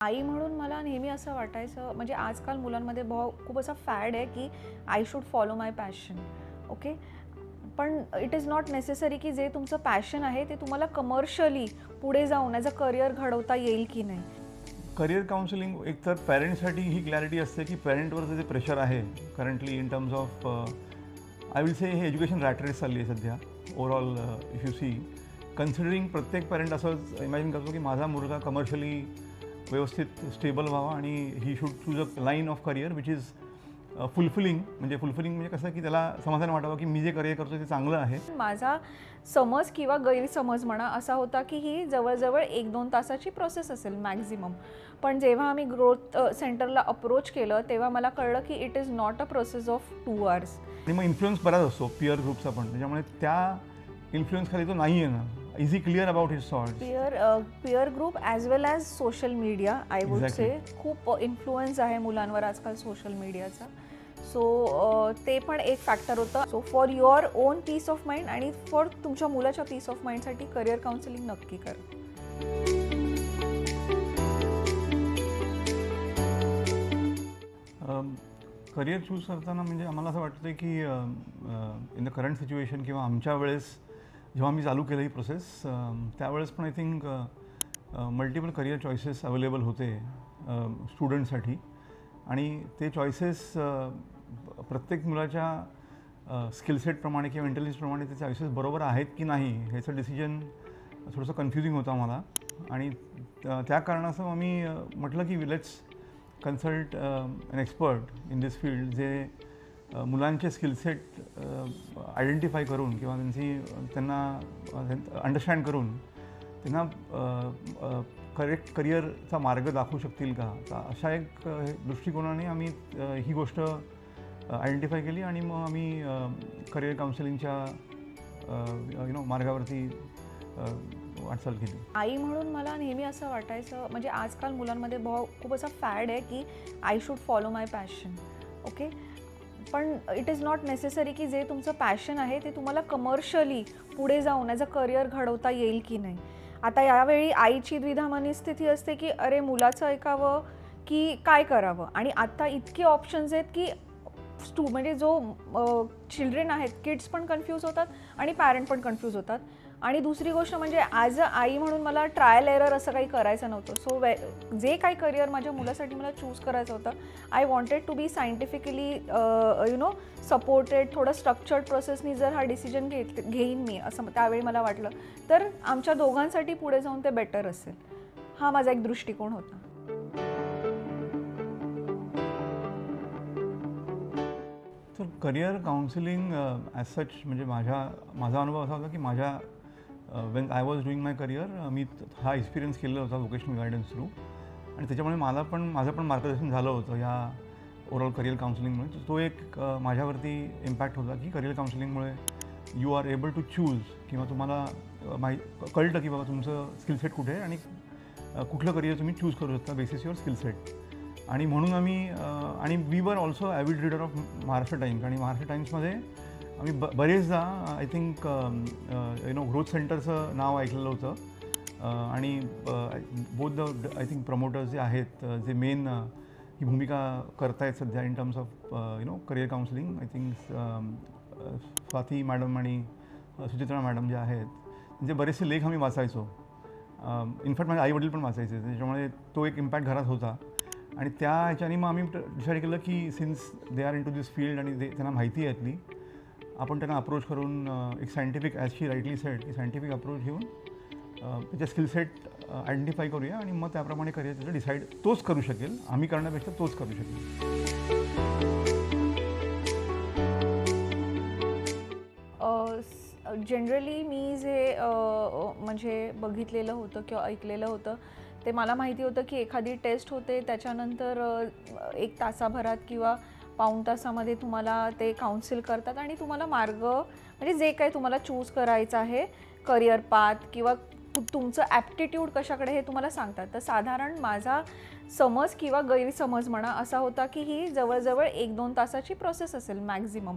आई म्हणून मला नेहमी असं वाटायचं, म्हणजे आजकाल मुलांमध्ये खूप असा फॅड आहे की I should follow my passion. Okay, पण इट इज नॉट नेसेसरी की जे तुमचं पॅशन आहे ते तुम्हाला कमर्शियली पुढे जाऊन ॲज अ करिअर घडवता येईल की नाही. करिअर काउन्सिलिंग एकतर पॅरेंट्ससाठी ही क्लॅरिटी असते की पॅरेंटवरचं जे प्रेशर आहे currently in terms of I will say हे एज्युकेशन रॅट रेस चालली आहे सध्या overall. If you see considering प्रत्येक पॅरेंट असंच इमॅजिन करतो की माझा मुलगा कमर्शियली व्यवस्थित स्टेबल व्हावा आणि he should choose a line of career which is fulfilling. म्हणजे कसं की त्याला समाधान वाटावं की मी जे करिअर करतो ते चांगलं आहे. माझा समज किंवा गैरसमज म्हणा असा होता की ही जवळजवळ 1-2 तासाची प्रोसेस असेल मॅक्झिमम. पण जेव्हा आम्ही ग्रोथ सेंटरला अप्रोच केलं तेव्हा मला कळलं की it is not a process of 2 hours. आणि मग इन्फ्लुएन्स बराच असतो पिअर ग्रुपचा पण, त्याच्यामुळे त्या इन्फ्लुएन्स खाली तो नाही आहे ना. Is he clear about his thoughts? Peer group as well as social media I would say खूप इन्फ्लुएन्स आहे मुलांवर आजकाल सोशल मीडियाचा. सो ते पण एक फॅक्टर होतं. So for your own peace of mind आणि फॉर तुमच्या मुलाच्या पीस ऑफ माइंडसाठी करिअर काउन्सिलिंग नक्की करा. करिअर चूज करताना म्हणजे आम्हाला असं वाटतं की इन द करंट सिच्युएशन किंवा आमच्या वेळेस जेव्हा मी चालू केलं ही प्रोसेस त्यावेळेस पण I think multiple career choices available होते स्टुडंटसाठी. आणि ते चॉईसेस प्रत्येक मुलाच्या स्किलसेटप्रमाणे किंवा इंटेलिजन्सप्रमाणे ते चॉईसेस बरोबर आहेत की नाही ह्याचं डिसिजन थोडंसं कन्फ्युजिंग होतं आम्हाला. आणि त्या कारणास्तव आम्ही म्हटलं की let's consult an expert in this field जे मुलांचे स्किलसेट आयडेंटिफाय करून किंवा त्यांना अंडरस्टँड करून त्यांना करेक्ट करिअरचा मार्ग दाखवू शकतील का. तर अशा एक दृष्टिकोनाने आम्ही ही गोष्ट आयडेंटिफाय केली आणि मग आम्ही करिअर काउन्सिलिंगच्या मार्गावरती वाटचाल केली. आई म्हणून मला नेहमी असं वाटायचं, म्हणजे आजकाल मुलांमध्ये खूप असा फॅड आहे की I should follow my passion. Okay, पण इट इज नॉट नेसेसरी की जे तुमचं पॅशन आहे ते तुम्हाला कमर्शियली पुढे जाऊन ॲज अ करिअर घडवता येईल की नाही. आता यावेळी आईची द्विधा मनस्थिती असते की अरे मुलाचं ऐकावं की काय करावं. आणि आता इतके ऑप्शन्स आहेत की म्हणजे जो चिल्ड्रेन आहेत, किड्स पण कन्फ्यूज होतात आणि पॅरेंट पण कन्फ्यूज होतात. आणि दुसरी गोष्ट म्हणजे ॲज अ आई म्हणून मला ट्रायल एरर असं काही करायचं नव्हतं. सो जे काही करिअर माझ्या मुलासाठी मला चूज करायचं होतं, I wanted to be scientifically supported. थोडं स्ट्रक्चर्ड प्रोसेसनी जर हा डिसिजन घेईन मी असं त्यावेळी मला वाटलं तर आमच्या दोघांसाठी पुढे जाऊन ते बेटर असेल. हा माझा एक दृष्टिकोन होता. तर करिअर काउन्सिलिंग ॲज सच म्हणजे माझा अनुभव असा होता की when I was doing my career मी हा एक्सपिरियन्स केलेला होता वोकेशनल गायडन्स थ्रू. आणि त्याच्यामुळे माझं पण मार्गदर्शन झालं होतं या ओव्हरऑल करिअर काउन्सिलिंगमुळे. तो एक माझ्यावरती इम्पॅक्ट होता की करिअर काउन्सिलिंगमुळे you are able to choose किंवा तुम्हाला कळतं की बाबा तुमचं स्किलसेट कुठे आहे आणि कुठलं करिअर तुम्ही चूज करू शकता बेसिस युअर स्किलसेट. आणि म्हणून आणि we were also avid reader of Maharashtra Times. आणि महाराष्ट्र टाइम्समध्ये आम्ही बरेचदा आय थिंक ग्रोथ सेंटरचं नाव ऐकलेलं होतं. आणि both the I think promoters जे आहेत जे मेन ही भूमिका करतायत सध्या in terms of career counselling, I think Swati madam आणि सुचित्रा मॅडम जे आहेत त्यांचे बरेचसे लेख आम्ही वाचायचो. इनफॅक्ट माझे आई वडील पण वाचायचे, त्याच्यामुळे तो एक इम्पॅक्ट घरात होता. आणि त्या ह्याच्याने मग आम्ही डिसाईड केलं की since they are into this field आणि त्यांना माहिती आहे यातली, आपण त्यांना अप्रोच करून एक सायंटिफिक ॲज शी राईटली सेड की सायंटिफिक अप्रोच घेऊन त्याच्या स्किलसेट आयडेंटिफाय करूया आणि मग त्याप्रमाणे करिअर त्याचं डिसाईड तोच करू शकेल. आम्ही करण्यापेक्षा तोच करू शकेल. जनरली मी जे म्हणजे बघितलेलं होतं किंवा ऐकलेलं होतं ते मला माहिती होतं की एखादी टेस्ट होते त्याच्यानंतर 1 तासाभरात किंवा पाऊण तासामध्ये तुम्हाला ते काउन्सिल करतात आणि तुम्हाला मार्ग म्हणजे जे काही तुम्हाला चूज करायचं आहे करिअर पाथ किंवा तुमचं ॲप्टिट्यूड कशाकडे हे तुम्हाला सांगतात. तर साधारण माझा समज किंवा गैरसमज म्हणा असा होता की ही जवळजवळ 1-2 तासाची प्रोसेस असेल मॅक्झिमम.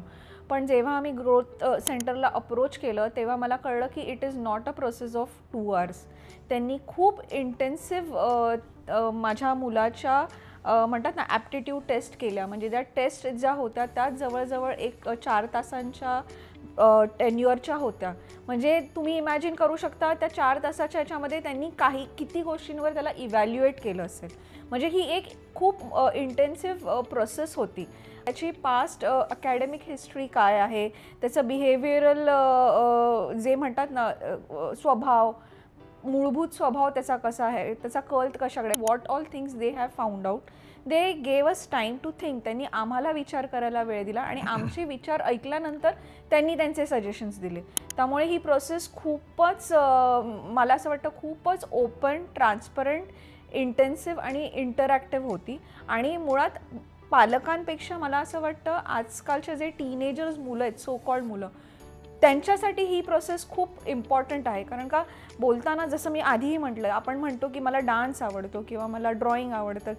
पण जेव्हा आम्ही ग्रोथ सेंटरला अप्रोच केलं तेव्हा मला कळलं की it is not a process of 2 hours. त्यांनी खूप इंटेन्सिव्ह माझ्या मुलाच्या म्हणतात ना ॲप्टिट्यूड टेस्ट केल्या. म्हणजे त्या टेस्ट ज्या होत्या त्या जवळजवळ एक 4 तासांच्या टेन्युअरच्या होत्या. म्हणजे तुम्ही इमॅजिन करू शकता त्या 4 तासाच्या ह्याच्यामध्ये त्यांनी किती गोष्टींवर त्याला इव्हॅल्युएट केलं असेल. म्हणजे ही एक खूप इंटेन्सिव्ह प्रोसेस होती. त्याची पास्ट अकॅडमिक हिस्ट्री काय आहे, त्याचं बिहेवियरल जे म्हणतात ना स्वभाव, मूलभूत स्वभाव त्याचा कसा आहे, त्याचा कल कशाकडे, what all things they have found out. They gave us time to think. त्यांनी आम्हाला विचार करायला वेळ दिला आणि आमचे विचार ऐकल्यानंतर त्यांनी त्यांचे सजेशन्स दिले. त्यामुळे ही प्रोसेस खूपच मला असं वाटतं खूपच ओपन, ट्रान्सपरंट, इंटेन्सिव्ह आणि इंटरॅक्टिव्ह होती. आणि मुळात पालकांपेक्षा मला असं वाटतं आजकालचे जे टीनेजर्स मुलं आहेत, सो कॉल्ड मुलं, त्यांच्यासाठी ही प्रोसेस खूप इम्पॉर्टंट आहे. कारण का बोलताना जसं मी आधीही म्हटलं, आपण म्हणतो की मला डान्स आवडतो किंवा मला ड्रॉइंग आवडतं,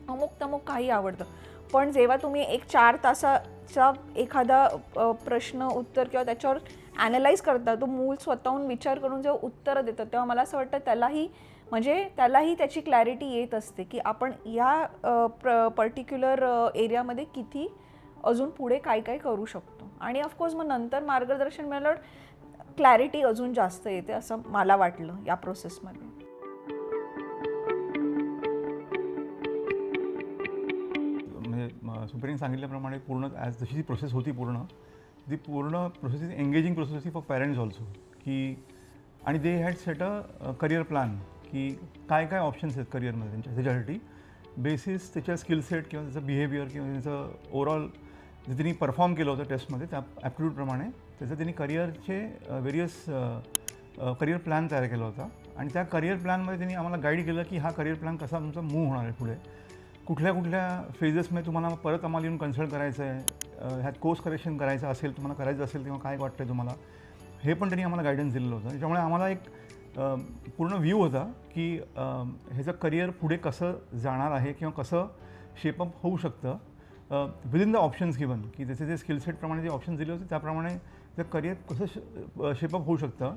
अमुक तमुक काही आवडतं. पण जेव्हा तुम्ही एक 4 तासाचा एखादा प्रश्न उत्तर किंवा त्याच्यावर ॲनालाइज करता, तो मूल स्वतःहून विचार करून जेव्हा उत्तरं देतं, तेव्हा मला असं वाटतं त्यालाही त्याची क्लॅरिटी येत असते की आपण या पर्टिक्युलर एरियामध्ये किती अजून पुढे काय काय करू शकतो. आणि ऑफकोर्स मग नंतर मार्गदर्शन मिळाल्यावर क्लॅरिटी अजून जास्त येते असं मला वाटलं या प्रोसेसमध्ये. म्हणजे सुप्रियाने सांगितल्याप्रमाणे पूर्ण जशी ती प्रोसेस होती ती पूर्ण प्रोसेस एंगेजिंग प्रोसेस होती फॉर पॅरेंट्स ऑल्सो. की आणि they had set a career plan की काय काय ऑप्शन्स आहेत करिअरमध्ये त्याच्यासाठी बेसिस त्याच्या स्किल सेट किंवा त्याचं बिहेवियर किंवा त्याचं ओव्हरऑल जे त्यांनी परफॉर्म केलं होतं टेस्टमध्ये त्या ॲप्टिट्यूडप्रमाणे त्याचं त्यांनी करिअरचे व्हेरियस करिअर प्लॅन तयार केला होता. आणि त्या करिअर प्लॅनमध्ये त्यांनी आम्हाला गाईड केलं की हा करिअर प्लॅन कसा तुमचा मूव्ह होणार आहे पुढे, कुठल्या कुठल्या फेजेसमध्ये तुम्हाला परत आम्हाला येऊन कन्सल्ट करायचं आहे, ह्यात कोर्स करेक्शन करायचं असेल, तुम्हाला करायचं असेल तेव्हा काय वाटतं आहे तुम्हाला, हे पण त्यांनी आम्हाला गायडन्स दिलेलं होतं. त्याच्यामुळे आम्हाला एक पूर्ण व्ह्यू होता की ह्याचं करिअर पुढे कसं जाणार आहे किंवा कसं शेपअप होऊ शकतं विदिन द ऑप्शन्स गिवन, की त्याचे जे स्किल सेटप्रमाणे जे ऑप्शन्स दिले होते त्याप्रमाणे त्याचं करिअर कसं शेपअप होऊ शकतं.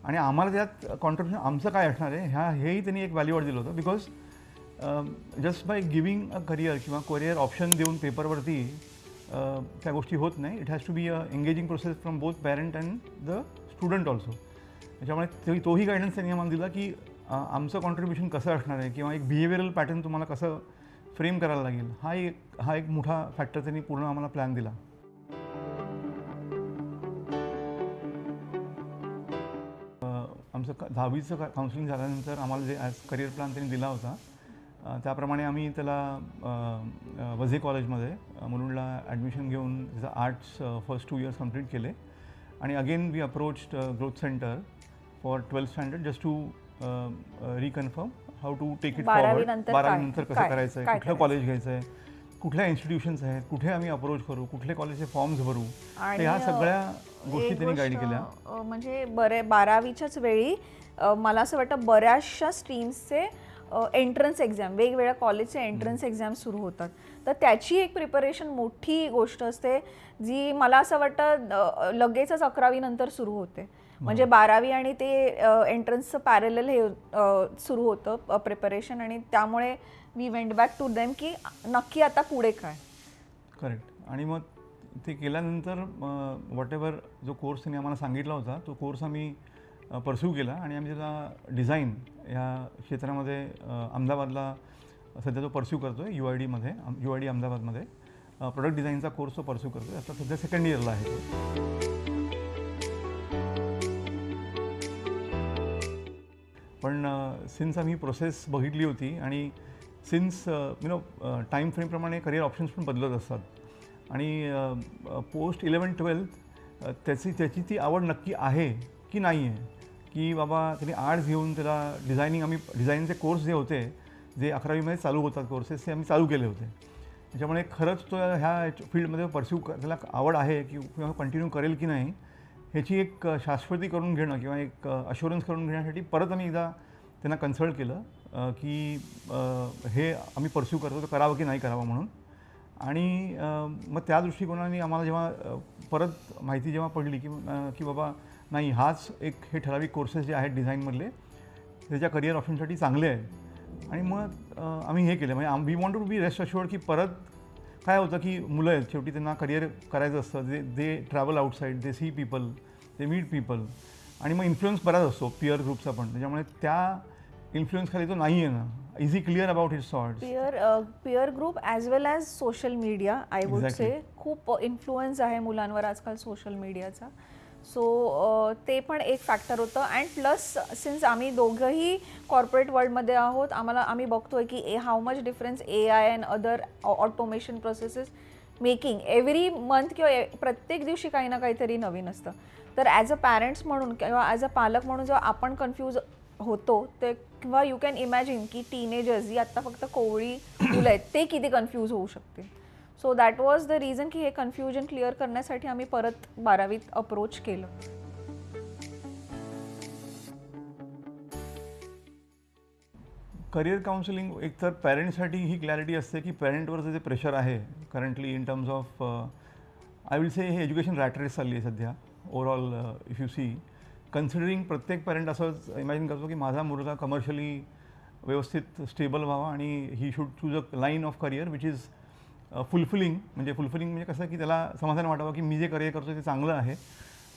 आणि आम्हाला त्यात कॉन्ट्रिब्युशन आमचं काय असणार आहे हेही त्यांनी एक व्हॅल्यू ॲड दिलं होतं. Because just by giving a career किंवा करिअर ऑप्शन देऊन पेपरवरती त्या गोष्टी होत नाही. It has to be a engaging process from both parent and the student also. त्याच्यामुळे तोही गायडन्स त्यांनी आम्हाला दिला की आमचं कॉन्ट्रिब्युशन कसं असणार आहे किंवा एक बिहेवियरल पॅटर्न तुम्हाला कसं फ्रेम करायला लागेल हा एक मोठा फॅक्टर त्यांनी पूर्ण आम्हाला प्लॅन दिला. आमचं 10वीचं काउन्सिलिंग झाल्यानंतर आम्हाला जे ॲज करिअर प्लॅन त्यांनी दिला होता त्याप्रमाणे आम्ही त्याला वझे कॉलेजमध्ये मुलुंडला ॲडमिशन घेऊन त्याचं आर्ट्स फर्स्ट 2 इयर्स कंप्लीट केले. आणि again we approached Growth Centre for 12th standard just to reconfirm how to take it forward. 12वीनंतर कसं करायचं आहे, कुठलं कॉलेज घ्यायचं आहे, कुठल्या इन्स्टिट्यूशन्स आहेत, कुठे आम्ही अप्रोच करू, कुठले कॉलेजचे फॉर्म्स भरू, ह्या सगळ्या गोष्टी त्यांनी गाईड केल्या. म्हणजे 12वीच्याच वेळी मला असं वाटतं बऱ्याचशा स्ट्रीम्सचे एंट्रन्स एक्झाम, वेगवेगळ्या कॉलेजचे एंट्रन्स एक्झाम सुरू होतात. तर त्याची एक प्रिपरेशन मोठी गोष्ट असते जी मला असं वाटतं लगेचच 11वी नंतर सुरू होते. म्हणजे 12वी आणि ते एंट्रन्सचं पॅरलल हे सुरू होतं प्रिपरेशन. आणि त्यामुळे we went back to them की नक्की आता पुढे काय. करेक्ट. आणि मग ते केल्यानंतर व्हॉटेवर जो कोर्स त्यांनी आम्हाला सांगितला होता तो कोर्स आम्ही परस्यू केला. आणि आम्ही त्याला डिझाईन ह्या क्षेत्रामध्ये अहमदाबादला सध्या तो परस्यू करतो आहे. UID अहमदाबादमध्ये प्रोडक्ट डिझाईनचा कोर्स तो परस्यू करतो आहे. आता सध्या 2nd इयरला आहे तो. पण सिन्स आम्ही प्रोसेस बघितली होती आणि सिन्स टाईम फ्रेमप्रमाणे करिअर ऑप्शन्स पण बदलत असतात. आणि पोस्ट 11th-12th त्याची ती आवड नक्की आहे की नाही आहे, की बाबा त्यांनी आर्ट्स घेऊन त्याला डिझायनिंगचे कोर्स जे होते जे 11वीमध्ये चालू होतात कोर्सेस ते आम्ही चालू केले होते. त्याच्यामुळे खरंच तो ह्या फील्डमध्ये परस्यू त्याला आवड आहे किंवा कंटिन्यू करेल की नाही ह्याची एक शाश्वती करून घेणं किंवा एक अश्युरन्स करून घेण्यासाठी परत आम्ही एकदा त्यांना कन्सल्ट केलं की हे आम्ही परस्यू करतो तर करावं की नाही करावं म्हणून. आणि मग त्या दृष्टिकोनाने आम्हाला जेव्हा परत माहिती जेव्हा पडली की बाबा नाही हे ठराविक कोर्सेस जे आहेत डिझाईनमधले त्याच्या करिअर ऑप्शनसाठी चांगले आहेत आणि मग आम्ही हे केलं, म्हणजे we want to be rest assured की परत काय होतं की मुलं आहेत शेवटी, त्यांना करिअर करायचं असतं, they travel outside, they see people, they meet people, आणि मग इन्फ्लुएन्स बराच असतो पिअर ग्रुपचा पण, त्याच्यामुळे त्या इन्फ्लुएन्स खाली तो नाही आहे ना, is he clear about his thoughts. Peer group as well as social media I would Exactly. से खूप इन्फ्लुएन्स आहे मुलांवर आजकाल सोशल मीडियाचा. सो ते पण एक फॅक्टर होतं. अँड प्लस सिन्स आम्ही दोघंही कॉर्पोरेट वर्ल्डमध्ये आहोत, आम्ही बघतोय की how much difference AI and other automation processes making every month किंवा प्रत्येक दिवशी काही ना काहीतरी नवीन असतं. तर ॲज अ पॅरेंट्स म्हणून किंवा ॲज अ पालक म्हणून जेव्हा आपण कन्फ्यूज होतो ते, किंवा यू कॅन इमॅजिन की टीनेजर्स जी आत्ता फक्त कोवळी मुलं आहेत ते किती कन्फ्यूज होऊ शकतील. So that was the reason की हे कन्फ्युजन क्लिअर करण्यासाठी आम्ही परत 12वीत अप्रोच केलं. करिअर काउन्सिलिंग एकतर पॅरेंट्ससाठी ही क्लॅरिटी असते की पॅरेंटवरचं जे प्रेशर आहे currently in terms of I will say हे एज्युकेशन रॅट रेस चालली आहे सध्या overall. If you see considering प्रत्येक पॅरेंट असंच इमॅजिन करतो की माझा मुलगा कमर्शियली व्यवस्थित स्टेबल व्हावा आणि he should choose a line of career which is fulfilling. म्हणजे कसं की त्याला समाधान वाटावं की मी जे करिअर करतो ते चांगलं आहे,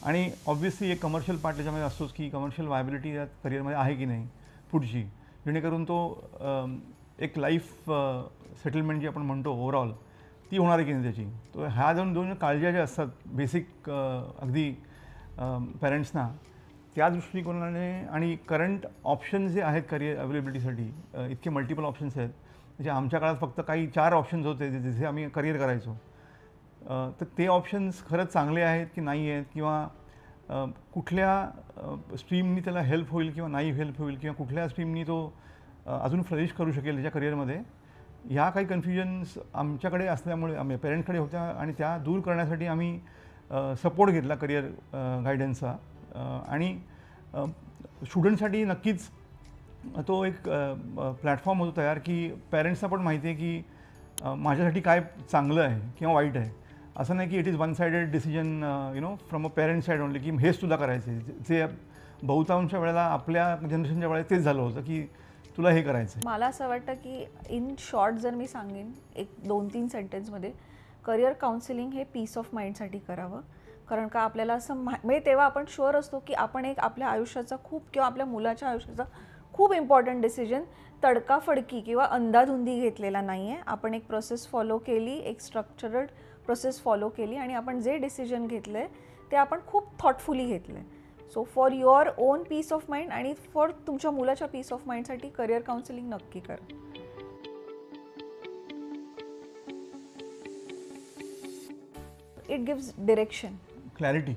आणि ऑब्व्हियसली एक कमर्शियल पार्ट त्याच्यामध्ये असतोच की कमर्शियल व्हायबिलिटी या करिअरमध्ये आहे की नाही पुढची, जेणेकरून तो एक लाईफ सेटलमेंट जी आपण म्हणतो ओव्हरऑल ती होणार आहे की नाही त्याची. तो ह्या दोन काळज्या ज्या असतात बेसिक अगदी पॅरेंट्सना, त्या दृष्टिकोनाने आणि करंट ऑप्शन्स जे आहेत करिअर अवेलेबिलिटीसाठी इतके मल्टिपल ऑप्शन्स आहेत. म्हणजे आमच्या काळात फक्त काही 4 ऑप्शन्स होते जिथे आम्ही करिअर करायचो. तर ते ऑप्शन्स खरंच चांगले आहेत की नाही आहेत, किंवा कुठल्या स्ट्रीमनी त्याला हेल्प होईल किंवा नाही हेल्प होईल, किंवा कुठल्या स्ट्रीमनी तो अजून फ्लरिश करू शकेल त्याच्या करिअरमध्ये, ह्या काही कन्फ्युजन्स आमच्याकडे असल्यामुळे आम्ही पेरेंट्सकडे होत्या, आणि त्या दूर करण्यासाठी आम्ही सपोर्ट घेतला करिअर गायडन्सचा. आणि स्टुडंटसाठी नक्कीच तो एक प्लॅटफॉर्म होतो तयार की पॅरेंट्सना पण माहिती आहे की माझ्यासाठी काय चांगलं आहे किंवा वाईट आहे. असं नाही की it is one sided decision from a parent side only की हेच तुला करायचं आहे, जे बहुतांश वेळेला आपल्या जनरेशनच्या वेळेस तेच झालं होतं की तुला हे करायचं आहे. मला असं वाटतं की इन शॉर्ट जर मी सांगेन एक 2-3 सेंटेन्समध्ये, करिअर काउन्सिलिंग हे पीस ऑफ माइंडसाठी करावं. कारण का आपल्याला असं म्हणजे तेव्हा आपण शुअर असतो की आपण एक आपल्या आयुष्याचा किंवा आपल्या मुलाच्या आयुष्याचा खूप इम्पॉर्टंट डिसिजन तडकाफडकी किंवा अंधाधुंदी घेतलेला नाही आहे. आपण एक प्रोसेस फॉलो केली, एक स्ट्रक्चरड प्रोसेस फॉलो केली, आणि आपण जे डिसिजन घेतलं आहे ते आपण खूप थॉटफुली घेतलं आहे. So for your own peace of mind आणि फॉर तुमच्या मुलाच्या पीस ऑफ माइंडसाठी करिअर काउन्सिलिंग नक्की करा. It gives direction, clarity.